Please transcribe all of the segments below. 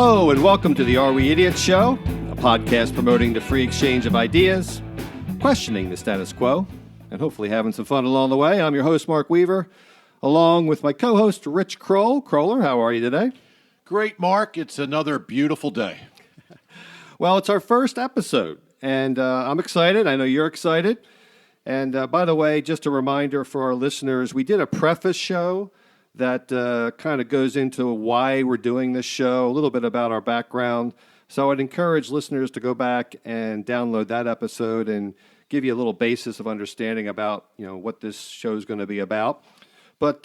Hello and welcome to the Are We Idiots Show, a podcast promoting the free exchange of ideas, questioning the status quo, and hopefully having some fun along the way. I'm your host, Mark Weaver, along with my co-host, Rich Kroll. Kroller, how are you today? Great, Mark. It's another beautiful day. Well, it's our first episode, and I'm excited. I know you're excited. And by the way, just a reminder for our listeners, we did a preface show that kind of goes into why we're doing this show, a little bit about our background. So I'd encourage listeners to go back and download that episode and give you a little basis of understanding about, what this show is going to be about. But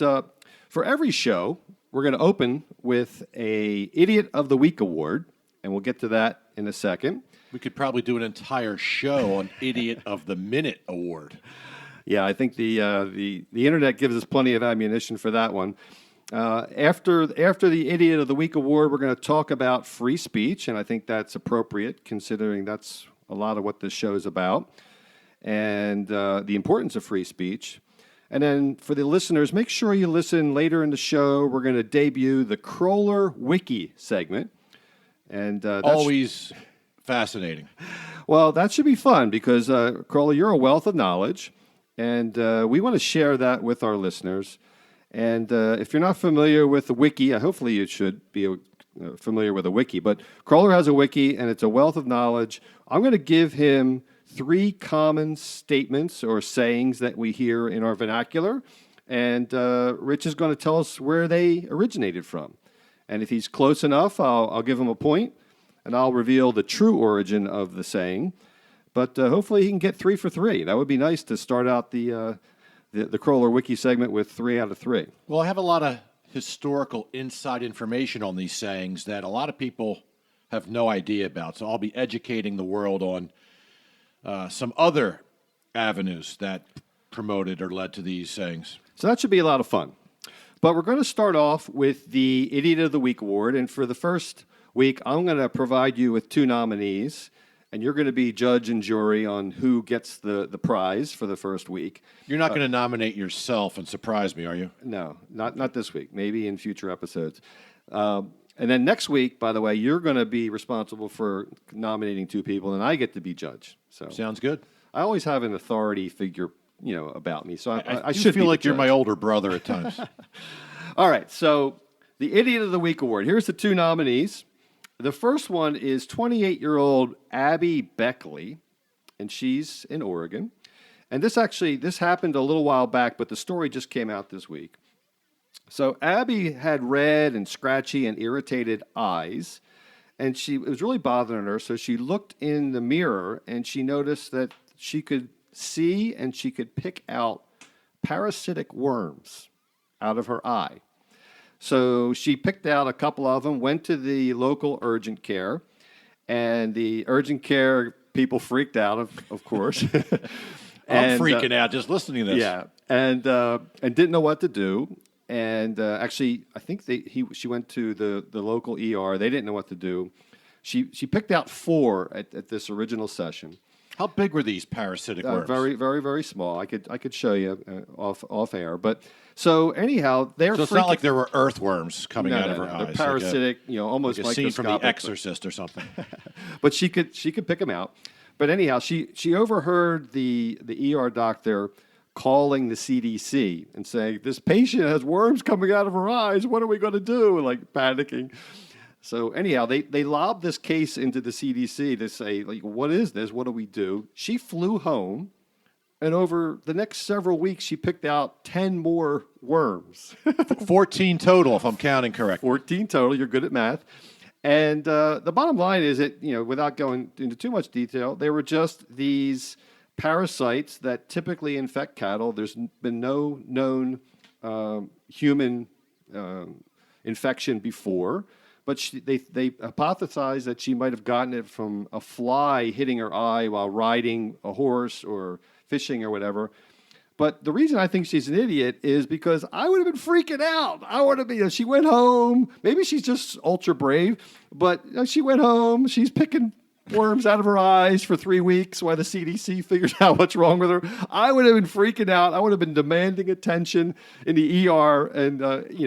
for every show, we're going to open with a Idiot of the Week award, and we'll get to that in a second. We could probably do an entire show on Idiot of the Minute award. Yeah, I think the internet gives us plenty of ammunition for that one. After the Idiot of the Week award, we're going to talk about free speech, and I think that's appropriate considering that's a lot of what this show is about, and the importance of free speech. And then for the listeners, make sure you listen later in the show. We're going to debut the Kroller Wiki segment, and that's always fascinating. Well, that should be fun because Kroller, you're a wealth of knowledge. And we want to share that with our listeners. And if you're not familiar with the wiki, hopefully you should be familiar with a wiki. But Kroller has a wiki, and it's a wealth of knowledge. I'm going to give him 3 common statements or sayings that we hear in our vernacular. And Rich is going to tell us where they originated from. And if he's close enough, I'll give him a point, and I'll reveal the true origin of the saying. But hopefully he can get 3 for 3. That would be nice to start out the Kroller Wiki segment with 3 out of 3. Well, I have a lot of historical inside information on these sayings that a lot of people have no idea about. So I'll be educating the world on some other avenues that promoted or led to these sayings. So that should be a lot of fun. But we're going to start off with the Idiot of the Week award. And for the first week, I'm going to provide you with 2 nominees. And you're going to be judge and jury on who gets the prize for the first week. You're not going to nominate yourself and surprise me, are you? No, not this week. Maybe in future episodes. And then next week, by the way, you're going to be responsible for nominating 2 people, and I get to be judge. So sounds good. I always have an authority figure, about me. So I do should feel be like the you're judge. my older brother at times. All right. So the Idiot of the Week award. Here's the 2 nominees. The first one is 28-year-old Abby Beckley, and she's in Oregon. And this happened a little while back, but the story just came out this week. So Abby had red and scratchy and irritated eyes, and it was really bothering her. So she looked in the mirror, and she noticed that she could see and she could pick out parasitic worms out of her eye. So she picked out a couple of them, went to the local urgent care, and the urgent care people freaked out, of course. I'm freaking out just listening to this. Yeah, and didn't know what to do. And actually, I think she went to the local ER. They didn't know what to do. She picked out 4 at this original session. How big were these parasitic worms? Very, very, very small. I could show you off air. But so anyhow, they're so it's not like there were earthworms coming out of her eyes. They're parasitic, almost like a scene from The microscopic, Exorcist or something. But she could pick them out. But anyhow, she overheard the ER doctor calling the CDC and saying, "This patient has worms coming out of her eyes. What are we going to do?" Like panicking. So anyhow, they lobbed this case into the CDC to say, like, what is this? What do we do? She flew home, and over the next several weeks, she picked out 10 more worms. 14 total, if I'm counting correctly. 14 total. You're good at math. And the bottom line is that, without going into too much detail, they were just these parasites that typically infect cattle. There's been no known human infection before. But they hypothesized that she might have gotten it from a fly hitting her eye while riding a horse or fishing or whatever. But the reason I think she's an idiot is because I would have been freaking out. I would have been, she went home. Maybe she's just ultra brave, but she went home. She's picking worms out of her eyes for 3 weeks while the CDC figures out what's wrong with her. I would have been freaking out. I would have been demanding attention in the ER. And,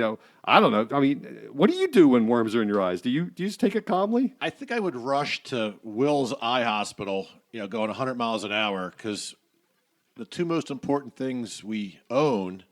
I don't know. I mean, what do you do when worms are in your eyes? Do you just take it calmly? I think I would rush to Will's Eye Hospital, going 100 miles an hour, because the two most important things we own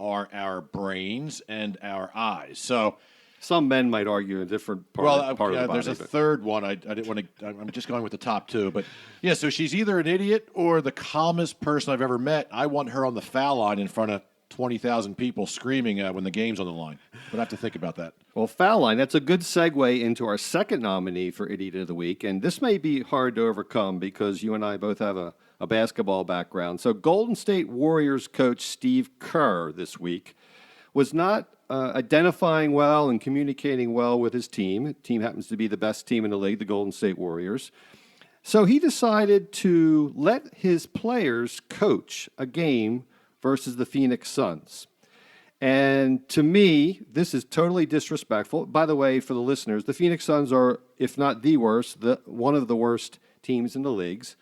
are our brains and our eyes. So, Some men might argue a different part, part of the body. there's a third one. I didn't want to. I'm just going with the top two, but yeah. So she's either an idiot or the calmest person I've ever met. I want her on the foul line in front of 20,000 people screaming when the game's on the line. But I have to think about that. Well, foul line, that's a good segue into our second nominee for Idiot of the Week. And this may be hard to overcome because you and I both have a basketball background. So Golden State Warriors coach Steve Kerr this week was not identifying well and communicating well with his team. The team happens to be the best team in the league, the Golden State Warriors. So he decided to let his players coach a game versus the Phoenix Suns. And to me, this is totally disrespectful. By the way, for the listeners, the Phoenix Suns are, if not the worst, one of the worst teams in the leagues.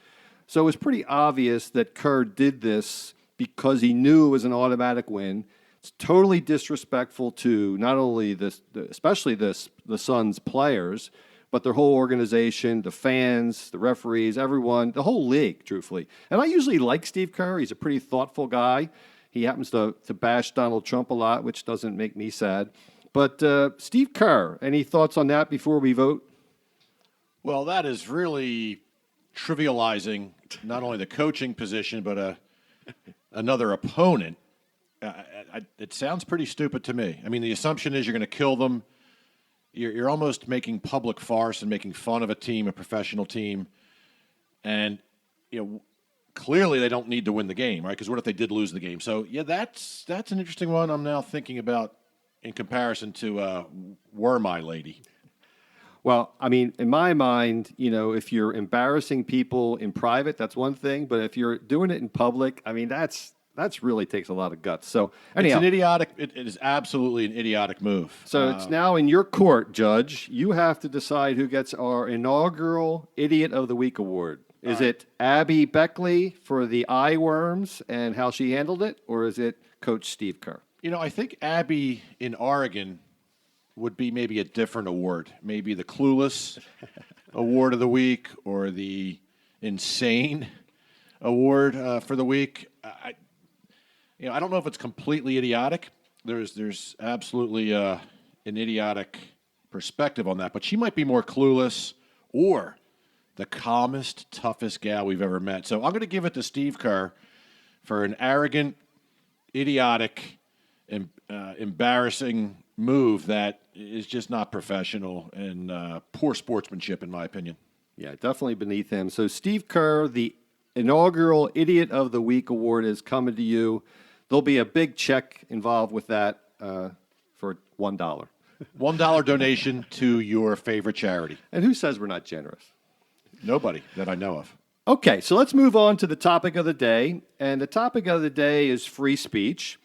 So it was pretty obvious that Kerr did this because he knew it was an automatic win. It's totally disrespectful to not only especially the Suns players, but their whole organization, the fans, the referees, everyone, the whole league, truthfully. And I usually like Steve Kerr. He's a pretty thoughtful guy. He happens to bash Donald Trump a lot, which doesn't make me sad. But Steve Kerr, any thoughts on that before we vote? Well, that is really trivializing not only the coaching position, but another opponent. It sounds pretty stupid to me. I mean, the assumption is you're going to kill them. You're almost making public farce and making fun of a team, a professional team. And, clearly they don't need to win the game, right? Because what if they did lose the game? So, yeah, that's an interesting one I'm now thinking about in comparison to Worm Eye Lady. Well, I mean, in my mind, if you're embarrassing people in private, that's one thing. But if you're doing it in public, I mean, that's really takes a lot of guts. So anyhow, it's an idiotic. It is absolutely an idiotic move. So it's now in your court, Judge. You have to decide who gets our inaugural Idiot of the Week award. Is it Abby Beckley for the eye worms and how she handled it, or is it Coach Steve Kerr? I think Abby in Oregon would be maybe a different award. Maybe the Clueless Award of the Week or the Insane Award for the week. I don't know if it's completely idiotic. There's absolutely an idiotic perspective on that, but she might be more clueless or the calmest, toughest gal we've ever met. So I'm going to give it to Steve Kerr for an arrogant, idiotic, embarrassing move that is just not professional and poor sportsmanship, in my opinion. Yeah, definitely beneath him. So Steve Kerr, the inaugural Idiot of the Week award is coming to you. There'll be a big check involved with that for $1. $1 donation to your favorite charity. And who says we're not generous? Nobody that I know of. Okay, so let's move on to the topic of the day. And the topic of the day is free speech.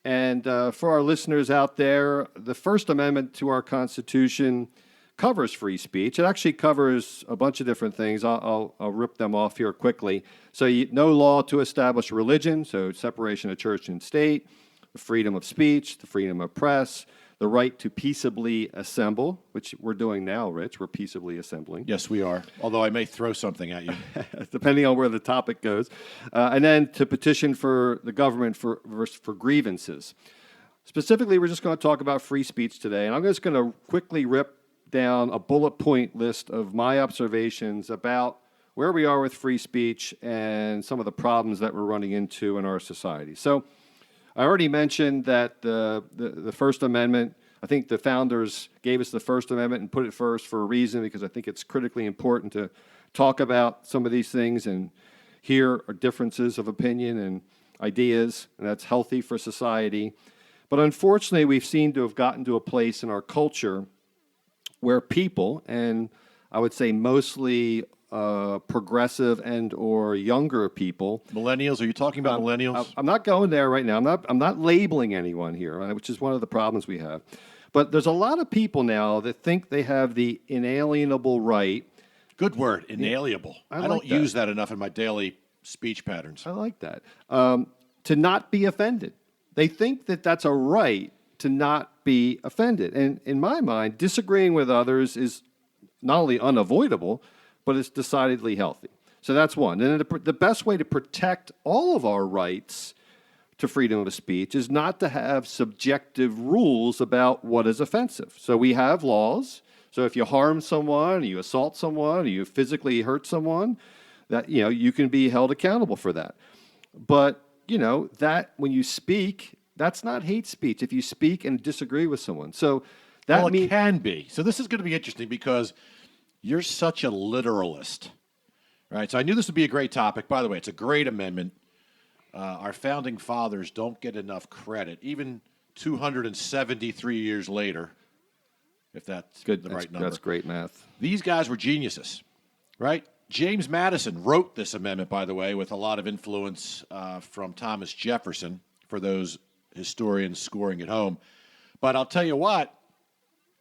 And for our listeners out there, the First Amendment to our Constitution covers free speech. It actually covers a bunch of different things. I'll rip them off here quickly. So no law to establish religion, so separation of church and state, the freedom of speech, the freedom of press, the right to peaceably assemble, which we're doing now, Rich. We're peaceably assembling. Yes, we are. Although I may throw something at you. Depending on where the topic goes. And then to petition for the government for grievances. Specifically, we're just going to talk about free speech today. And I'm just going to quickly rip down a bullet point list of my observations about where we are with free speech and some of the problems that we're running into in our society. So I already mentioned that the First Amendment, I think the founders gave us the First Amendment and put it first for a reason, because I think it's critically important to talk about some of these things and hear our differences of opinion and ideas, and that's healthy for society. But unfortunately, we've seemed to have gotten to a place in our culture where people, and I would say mostly progressive and or younger people. Millennials? Are you talking about millennials? I'm not going there right now. I'm not labeling anyone here, which is one of the problems we have. But there's a lot of people now that think they have the inalienable right. Good word, inalienable. I don't use that enough in my daily speech patterns. I like that. To not be offended. They think that that's a right to not be offended. And in my mind, disagreeing with others is not only unavoidable, but it's decidedly healthy. So that's one. And the best way to protect all of our rights to freedom of speech is not to have subjective rules about what is offensive. So we have laws. So if you harm someone, or you assault someone, or you physically hurt someone, that you can be held accountable for that. But that when you speak, that's not hate speech. If you speak and disagree with someone, so that Well, it can be. So this is going to be interesting because you're such a literalist, right? So I knew this would be a great topic. By the way, it's a great amendment. Our founding fathers don't get enough credit, even 273 years later, if that's good. the right number. That's great math. These guys were geniuses, right? James Madison wrote this amendment, by the way, with a lot of influence from Thomas Jefferson, for those historians scoring at home. But I'll tell you what,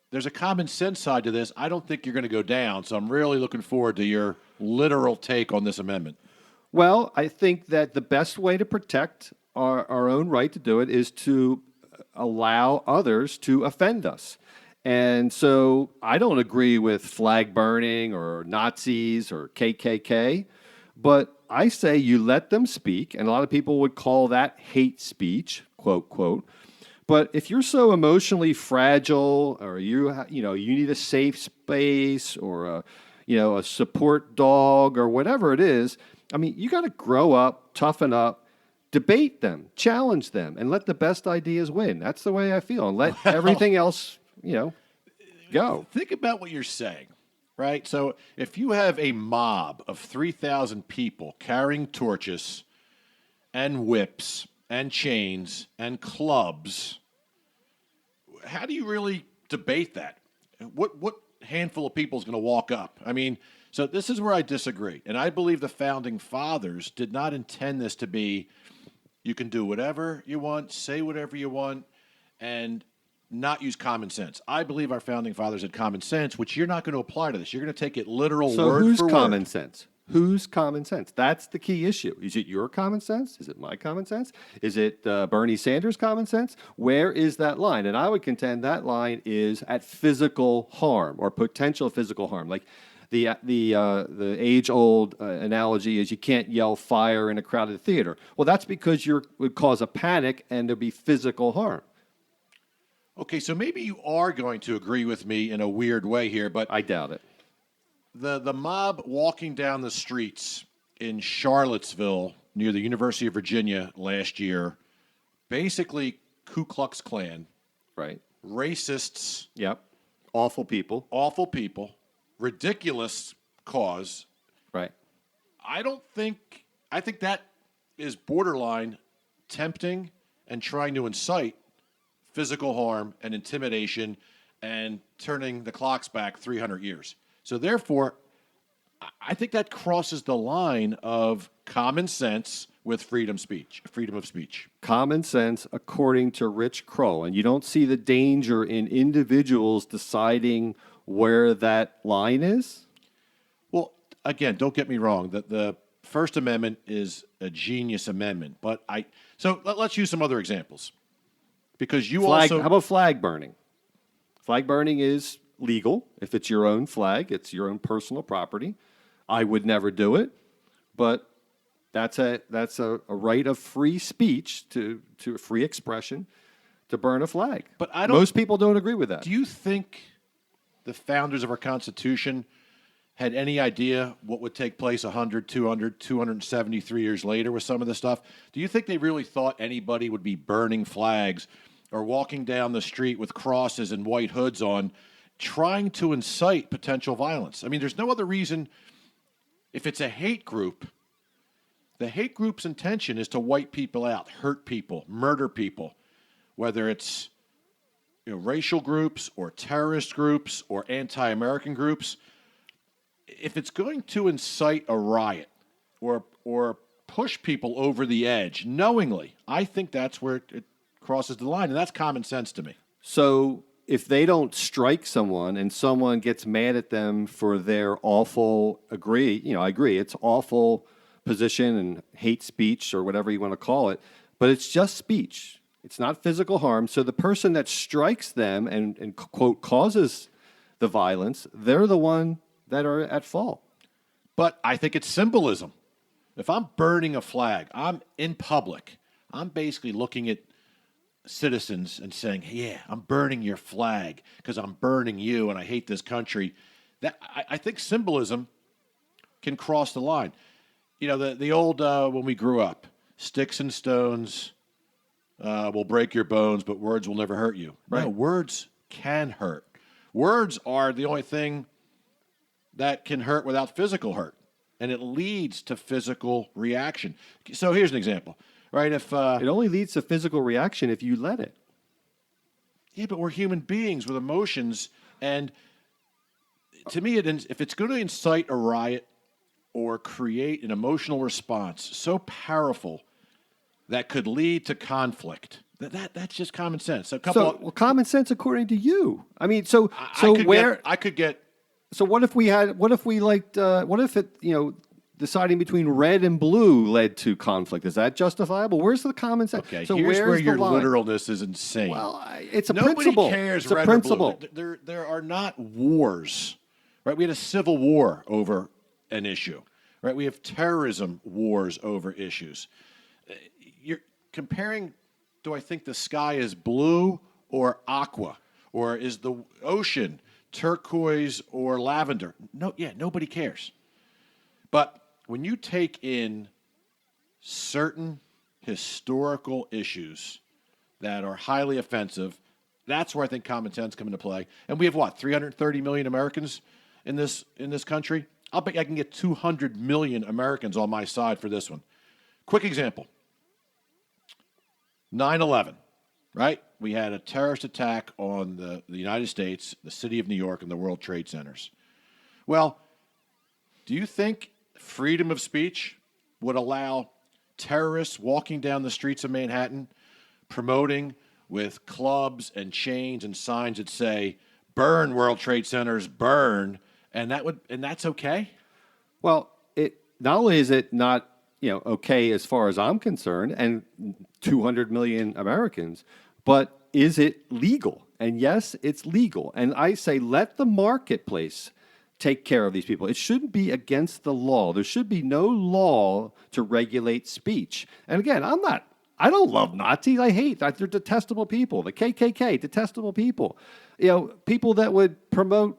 there's a common sense side to this. I don't think you're going to go down, so I'm really looking forward to your literal take on this amendment. Well, I think that the best way to protect our own right to do it is to allow others to offend us. And so I don't agree with flag burning or Nazis or KKK, but I say you let them speak, and a lot of people would call that hate speech, quote, quote. But if you're so emotionally fragile, or you need a safe space, or a support dog, or whatever it is, I mean, you got to grow up, toughen up, debate them, challenge them, and let the best ideas win. That's the way I feel, and let everything else, go. Think about what you're saying, right? So if you have a mob of 3,000 people carrying torches and whips and chains and clubs, how do you really debate that? What handful of people is going to walk up? I mean, so this is where I disagree. And I believe the founding fathers did not intend this to be, you can do whatever you want, say whatever you want, and not use common sense. I believe our founding fathers had common sense, which you're not going to apply to this. You're going to take it literal So word who's for common word. sense? Who's common sense? That's the key issue. Is it your common sense? Is it my common sense? Is it Bernie Sanders' common sense? Where is that line? And I would contend that line is at physical harm or potential physical harm. Like the age-old analogy is you can't yell fire in a crowded theater. Well, that's because you would cause a panic and there'd be physical harm. Okay, so maybe you are going to agree with me in a weird way here, but I doubt it. the mob walking down the streets in Charlottesville near the University of Virginia last year, basically Ku Klux Klan, Right. racists, Yep. Awful people. awful people, ridiculous cause. Right. I think that is borderline tempting and trying to incite physical harm and intimidation and turning the clocks back 300 years. So therefore, I think that crosses the line of common sense with freedom of speech. Common sense, according to Rich Kroll. And you don't see the danger in individuals deciding where that line is? Well, again, don't get me wrong. The First Amendment is a genius amendment, but let's use some other examples. Because you How also about flag burning? Flag burning is legal if it's your own flag, it's your own personal property. I would never do it, but that's a right of free speech to free expression to burn a flag. But I don't- Most people don't agree with that. Do you think the founders of our Constitution had any idea what would take place 100, 200, 273 years later with some of this stuff? Do you think they really thought anybody would be burning flags or walking down the street with crosses and white hoods on, trying to incite potential violence? I mean, there's no other reason. If it's a hate group, the hate group's intention is to wipe people out, hurt people, murder people, whether it's racial groups or terrorist groups or anti-American groups. If it's going to incite a riot or push people over the edge knowingly, I think that's where it crosses the line, and that's common sense to me. So if they don't strike someone and someone gets mad at them for their awful I agree, it's awful position and hate speech or whatever you want to call it, but it's just speech. It's not physical harm. So the person that strikes them and quote, causes the violence, they're the one that are at fault. But I think it's symbolism. If I'm burning a flag, I'm in public, I'm basically looking at citizens and saying, yeah, I'm burning your flag because I'm burning you and I hate this country. That I think symbolism can cross the line. You know, the old, when we grew up, sticks and stones will break your bones, but words will never hurt you. Right. No, words can hurt. Words are the only thing that can hurt without physical hurt, and it leads to physical reaction. So here's an example, right? If It only leads to physical reaction if you let it. yeah, but we're human beings with emotions, and to me, if it's going to incite a riot or create an emotional response so powerful that could lead to conflict, that's just common sense. A couple. So, well, common sense according to you. I mean, so I could get. So what if we liked, what if it, deciding between red and blue led to conflict? Is that justifiable? Where's the common sense? Okay, so here's where where's your the line? literalness is insane. Well, it's a Nobody principle. cares It's a red principle. or blue. There are not wars, right? We had a civil war over an issue, right? We have terrorism wars over issues. You're comparing, do I think the sky is blue or aqua? Or is the ocean turquoise or lavender? No, yeah, nobody cares. But when you take in certain historical issues that are highly offensive, that's where I think common sense come into play. And we have what, 330 million Americans in this country? I'll bet I can get 200 million Americans on my side for this one. Quick example. 9/11, right? We had a terrorist attack on the United States, the city of New York, and the World Trade Centers. Well, do you think freedom of speech would allow terrorists walking down the streets of Manhattan promoting with clubs and chains and signs that say, burn World Trade Centers, burn, and that's okay? Well, it not only is it not okay as far as I'm concerned, and 200 million Americans, but is it legal? And yes, it's legal. And I say let the marketplace take care of these people. It shouldn't be against the law. There should be no law to regulate speech. And again, I don't love Nazis. I hate that. They're detestable people. The KKK, detestable people. People that would promote,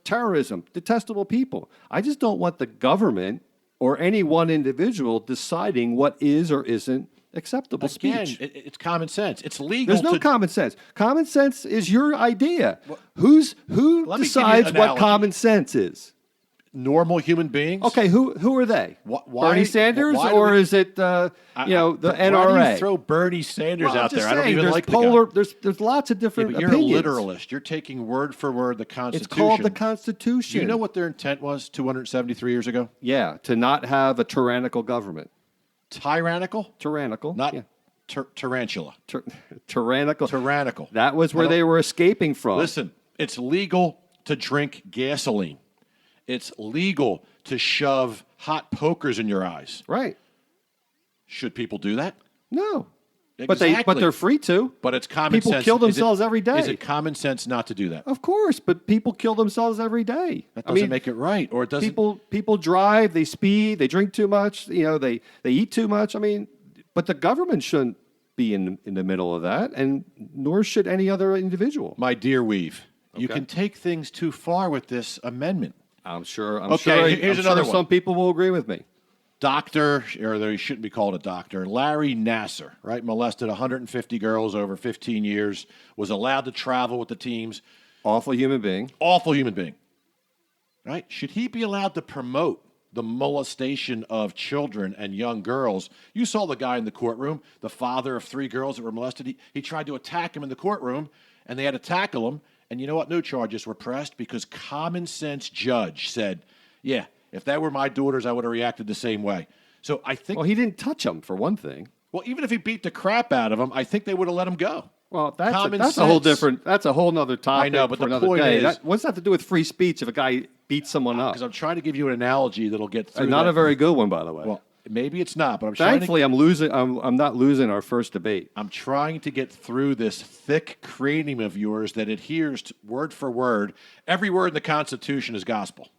terrorism, detestable people. I just don't want the government or any one individual deciding what is or isn't acceptable Again, speech. it's common sense. It's legal. There's no common sense. Common sense is your idea. Who Let me give you an decides what analogy. common sense is? Normal human beings. Okay, who are they? Bernie Sanders, why do or we- is it the NRA? Why do you throw Bernie Sanders Well, I'm out there? just I don't saying, even there's like polar. the guy. There's lots of Yeah, different but you're opinions. a literalist. You're taking word for word the Constitution. It's called the Do Constitution. you know what their intent was 273 years ago? Yeah, to not have a tyrannical government. Tyrannical? Tyrannical, Not yeah. tarantula. Tyrannical. Tyrannical. That was where they were escaping from. Listen, it's legal to drink gasoline. It's legal to shove hot pokers in your eyes. Right? Should people do that? No. Exactly. But they're free to. But it's common People sense. kill Is it- themselves every day. Is it common sense not to do that? Of course, but people kill themselves every day. That doesn't make it right, or it doesn't. People drive, they speed, they drink too much, they eat too much. I mean, but the government shouldn't be in the middle of that, and nor should any other individual. My dear Weave, you Okay. can take things too far with this amendment. I'm sure. Okay, here's another one. Some people will agree with me. Doctor, or he shouldn't be called a doctor, Larry Nasser, right? Molested 150 girls over 15 years, was allowed to travel with the teams. Awful human being. Awful human being, right? Should he be allowed to promote the molestation of children and young girls? You saw the guy in the courtroom, the father of 3 girls that were molested. He tried to attack him in the courtroom, and they had to tackle him. And you know what? No charges were pressed because common sense judge said, yeah, if that were my daughters, I would have reacted the same way. So I think, Well, he didn't touch them, for one thing. well, even if he beat the crap out of them, I think they would have let him go. Well, that's Common a whole sense. different. That's a whole other topic. I know, but for the another point day. is- What's that have to do with free speech if a guy beats someone up? Because I'm trying to give you an analogy that'll get through Not that. a very good one, by the way. Well, Maybe it's not, but I'm trying to. Thankfully, I'm not losing our first debate. I'm trying to get through this thick cranium of yours that adheres to, word for word. Every word in the Constitution is gospel.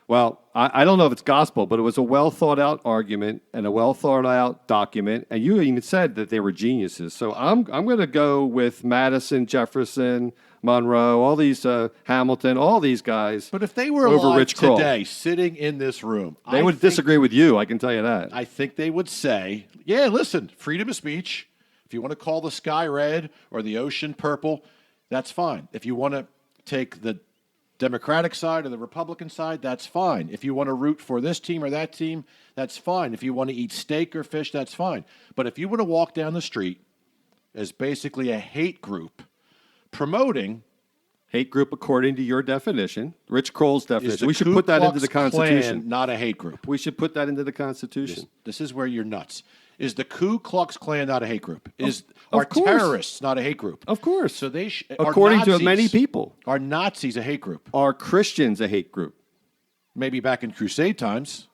Well, I don't know if it's gospel, but it was a well thought out argument and a well thought out document. And you even said that they were geniuses. So I'm going to go with Madison, Jefferson, Monroe, all these Hamilton, all these guys. But if they were over alive Rich Kroll. today, sitting in this room, They would disagree with you. I can tell you that. I think they would say, yeah, listen, freedom of speech. If you want to call the sky red or the ocean purple, that's fine. If you want to take the Democratic side or the Republican side, that's fine. If you want to root for this team or that team, that's fine. If you want to eat steak or fish, that's fine. But if you want to walk down the street as basically a hate group promoting Hate group according to your definition, Rich Kroll's is definition. the We should Ku put that Klux into the Constitution. Klan not a hate group. We should put that into the Constitution. This is where you're nuts. Is the Ku Klux Klan not a hate group? Of Are course. terrorists not a hate group? Of course. So they according are to Nazis, many people. Are Nazis a hate group? Are Christians a hate group? Maybe back in Crusade times.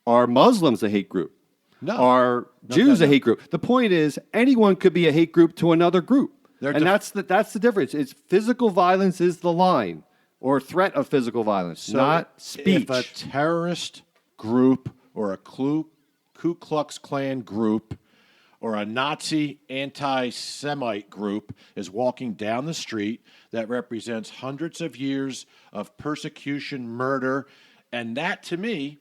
Are Muslims a hate group? No. Are Jews no. a hate group? The point is, anyone could be a hate group to another group. They're And that's the difference. It's physical violence is the line, or threat of physical violence, not speech. If a terrorist group or a Ku Klux Klan group or a Nazi anti-Semite group is walking down the street that represents hundreds of years of persecution, murder, and that, to me,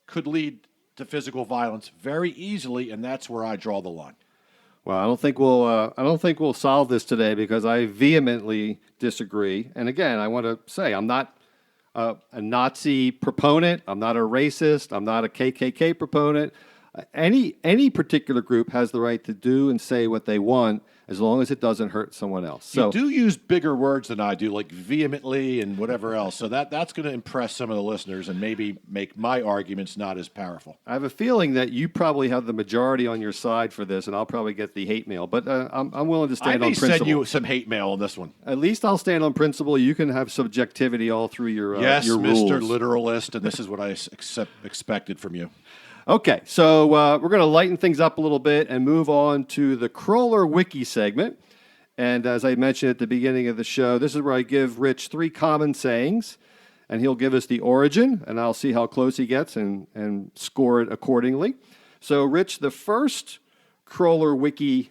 could lead to physical violence very easily, and that's where I draw the line. Well, I don't think we'll solve this today because I vehemently disagree. And again, I want to say I'm not a Nazi proponent. I'm not a racist. I'm not a KKK proponent. Any particular group has the right to do and say what they want as long as it doesn't hurt someone else. So You do use bigger words than I do, like vehemently and whatever else. So that's going to impress some of the listeners and maybe make my arguments not as powerful. I have a feeling that you probably have the majority on your side for this, and I'll probably get the hate mail. But I'm willing to I stand may on principle. send you some hate mail on this one. At least I'll stand on principle. You can have subjectivity all through your Yes, your Mr. rules. Literalist, and this is what I expected from you. Okay, so we're going to lighten things up a little bit and move on to the Kroller Wiki segment. And as I mentioned at the beginning of the show, this is where I give Rich 3 common sayings, and he'll give us the origin, and I'll see how close he gets and score it accordingly. So, Rich, the first Kroller Wiki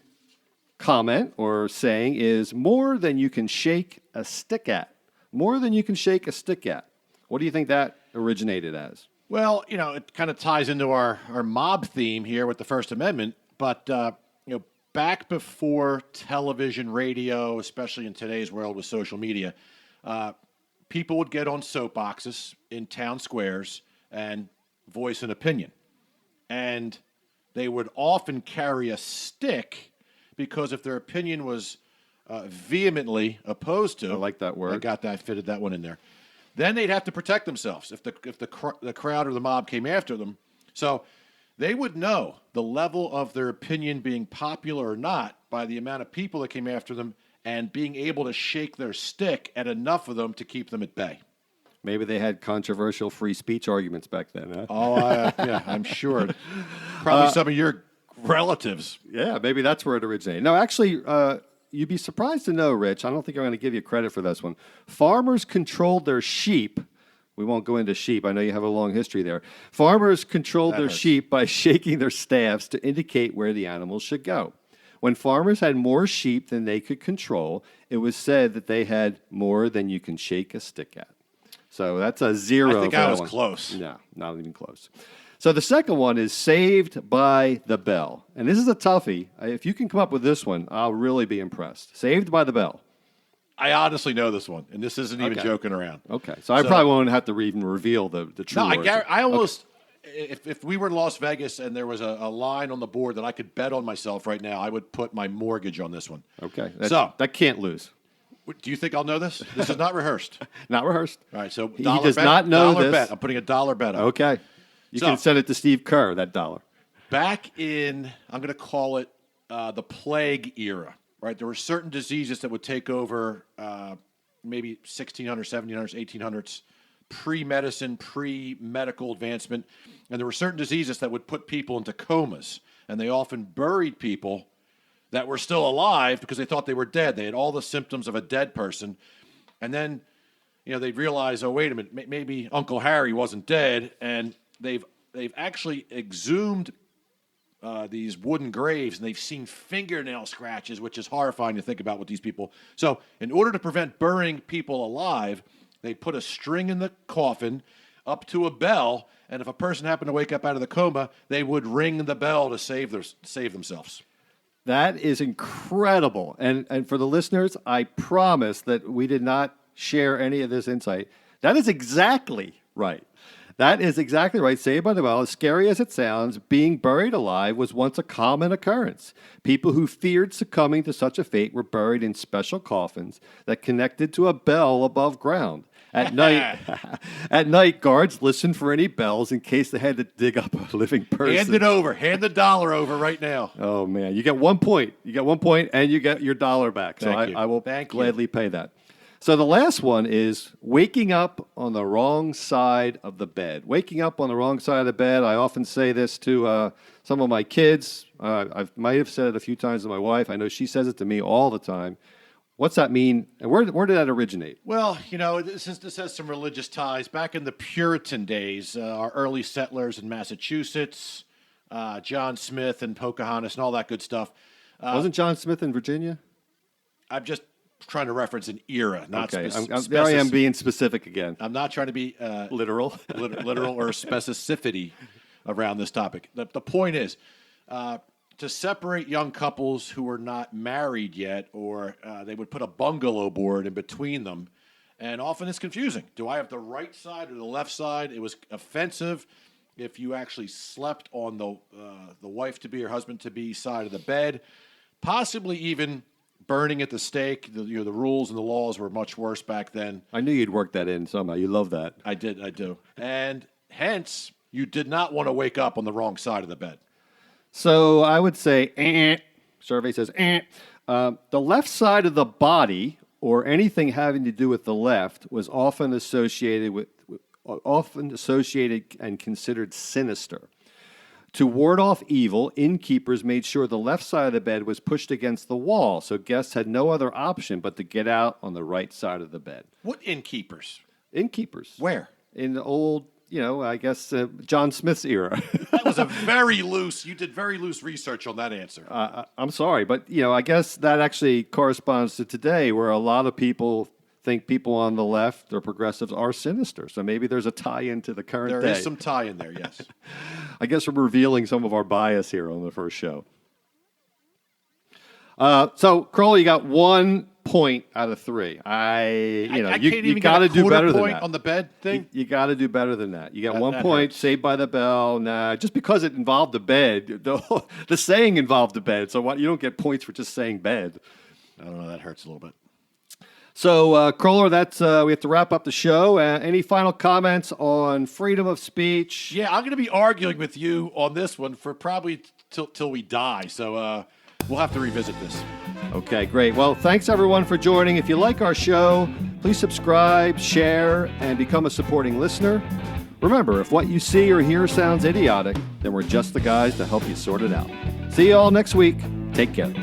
comment or saying is more than you can shake a stick at. More than you can shake a stick at. What do you think that originated as? Well, it kind of ties into our mob theme here with the First Amendment, but, back before television, radio, especially in today's world with social media, people would get on soapboxes in town squares and voice an opinion. And they would often carry a stick because if their opinion was vehemently opposed to... I like that word. Fitted that one in there. Then they'd have to protect themselves if the crowd or the mob came after them. So they would know the level of their opinion being popular or not by the amount of people that came after them and being able to shake their stick at enough of them to keep them at bay. Maybe they had controversial free speech arguments back then, huh? Oh, yeah, I'm sure. Probably some of your relatives. Yeah, maybe that's where it originated. No, actually, you'd be surprised to know, Rich, I don't think I'm going to give you credit for this one. Farmers controlled their sheep. We won't go into sheep. I know you have a long history there. Farmers controlled their sheep by shaking their staffs to indicate where the animals should go. When farmers had more sheep than they could control, it was said that they had more than you can shake a stick at. So that's a 0. I think for I that was one. close. No, not even close. So the second one is Saved by the Bell. And this is a toughie. If you can come up with this one, I'll really be impressed. Saved by the Bell. I honestly know this one, and this isn't even Okay. joking around. Okay. So I probably won't have to even reveal the true No, origin. I almost, if we were in Las Vegas and there was a line on the board that I could bet on myself right now, I would put my mortgage on this one. Okay. So- that can't lose. Do you think I'll know this? This is not rehearsed. Not rehearsed. All right, so He dollar does bet, not know dollar this. bet. I'm putting a dollar bet on. Okay. You So- can send it to Steve Kerr, that dollar. Back in, I'm going to call it the plague era, right? There were certain diseases that would take over maybe 1600s, 1700s, 1800s pre-medicine, pre-medical advancement, and there were certain diseases that would put people into comas, and they often buried people that were still alive because they thought they were dead. They had all the symptoms of a dead person, and then they'd realize, oh, wait a minute, maybe Uncle Harry wasn't dead, and they've actually exhumed these wooden graves, and they've seen fingernail scratches, which is horrifying to think about with these people. So in order to prevent burying people alive, they put a string in the coffin up to a bell, and if a person happened to wake up out of the coma, they would ring the bell to save themselves. That is incredible. And for the listeners, I promise that we did not share any of this insight. That is exactly right. That is exactly right. Saved by the Bell, as scary as it sounds, being buried alive was once a common occurrence. People who feared succumbing to such a fate were buried in special coffins that connected to a bell above ground. At night, guards listened for any bells in case they had to dig up a living person. Hand it over. Hand the dollar over right now. Oh, man. You get 1 point. You get 1 point, and you get your dollar back. So Thank you. I will Thank gladly pay that. So the last one is waking up on the wrong side of the bed. Waking up on the wrong side of the bed. I often say this to some of my kids. I might have said it a few times to my wife. I know she says it to me all the time. What's that mean? And where did that originate? Well, this has some religious ties. Back in the Puritan days, our early settlers in Massachusetts, John Smith and Pocahontas and all that good stuff. Wasn't John Smith in Virginia? I'm just trying to reference an era, not okay. There I am being specific again. I'm not trying to be literal or specificity around this topic. The point is to separate young couples who are not married yet, or they would put a bungalow board in between them, and often it's confusing. Do I have the right side or the left side? It was offensive if you actually slept on the wife-to-be or husband-to-be side of the bed, possibly even burning at the stake. The rules and the laws were much worse back then. I knew you'd work that in somehow. You love that. I do. And hence, you did not want to wake up on the wrong side of the bed. So I would say, survey says, the left side of the body or anything having to do with the left was often associated and considered sinister. To ward off evil, innkeepers made sure the left side of the bed was pushed against the wall, so guests had no other option but to get out on the right side of the bed. What innkeepers? Innkeepers. Where? In the old, I guess, John Smith's era. That was you did very loose research on that answer. I'm sorry, but, I guess that actually corresponds to today where a lot of people think people on the left or progressives are sinister. So maybe there's a tie-in to the current day. There is some tie-in there, yes. I guess we're revealing some of our bias here on the first show. So, Crowley, you got 1 point out of 3. You got to do better than that. On the bed thing? You got to do better than that. You got 1 point, Saved by the Bell. Nah, just because it involved the bed, the saying involved the bed. So you don't get points for just saying bed. I don't know. That hurts a little bit. So, Kroller, we have to wrap up the show. Any final comments on freedom of speech? Yeah, I'm going to be arguing with you on this one for probably till we die. So we'll have to revisit this. Okay, great. Well, thanks, everyone, for joining. If you like our show, please subscribe, share, and become a supporting listener. Remember, if what you see or hear sounds idiotic, then we're just the guys to help you sort it out. See you all next week. Take care.